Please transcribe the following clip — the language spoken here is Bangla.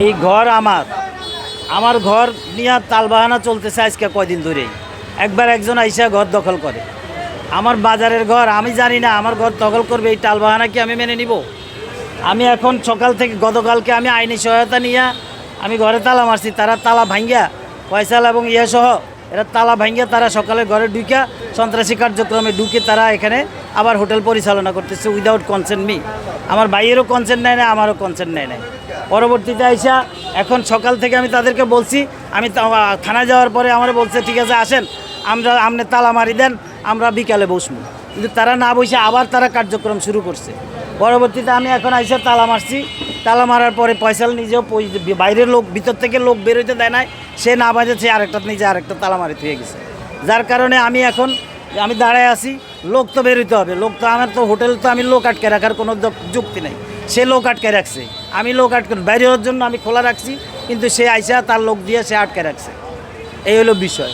এই ঘর আমার ঘর নিয়ে তালবাহানা চলতেছে আজকে কয়দিন ধরেই। একবার একজন আইসা ঘর দখল করে, আমার বাজারের ঘর, আমি জানি না আমার ঘর দখল করবে, এই টালবাহানা কি আমি মেনে নিব? আমি এখন সকাল থেকে গতকালকে আমি আইনি সহায়তা নিয়ে আমি ঘরে তালা মারছি, তারা তালা ভাঙ্গিয়া পয়সাল এবং সহ এরা তালা ভাঙ্গিয়া তারা সকালে ঘরে ঢুকিয়া সন্ত্রাসী কার্যক্রমে ঢুকে তারা এখানে আবার হোটেল পরিচালনা করতেছে উইদাউট কনসেন্ট মি। আমার ভাইয়েরও কনসেন্ট নেয় না, আমারও কনসেন্ট নেয় নাই। পরবর্তীতে আইসা এখন সকাল থেকে আমি তাদেরকে বলছি, আমি থানায় যাওয়ার পরে আমার বলছে ঠিক আছে আসেন, আপনি তালা মারি দেন, আমরা বিকালে বসবো। কিন্তু তারা না বসে আবার তারা কার্যক্রম শুরু করছে। পরবর্তীতে আমি এখন আইসা তালা মারছি, তালা মারার পরে পয়সাল নিজেও বাইরের লোক, ভিতর থেকে লোক বেরোইতে দেয় নাই, সে না বাজেছে আরেকটা নিজে আরেকটা তালা মারি হয়ে গেছে। যার কারণে আমি দাঁড়ায় আছি, লোক তো বেরোইতে হবে, লোক তো আমার তো হোটেল তো আমি লোক আটকে রাখার কোনো যুক্তি নেই। সে লোক আটকে রাখছে, আমি লোক আটকে বাইরে হওয়ার জন্য আমি খোলা রাখছি, কিন্তু সে আইসা তার লোক দিয়ে সে আটকে রাখছে। এই হলো বিষয়।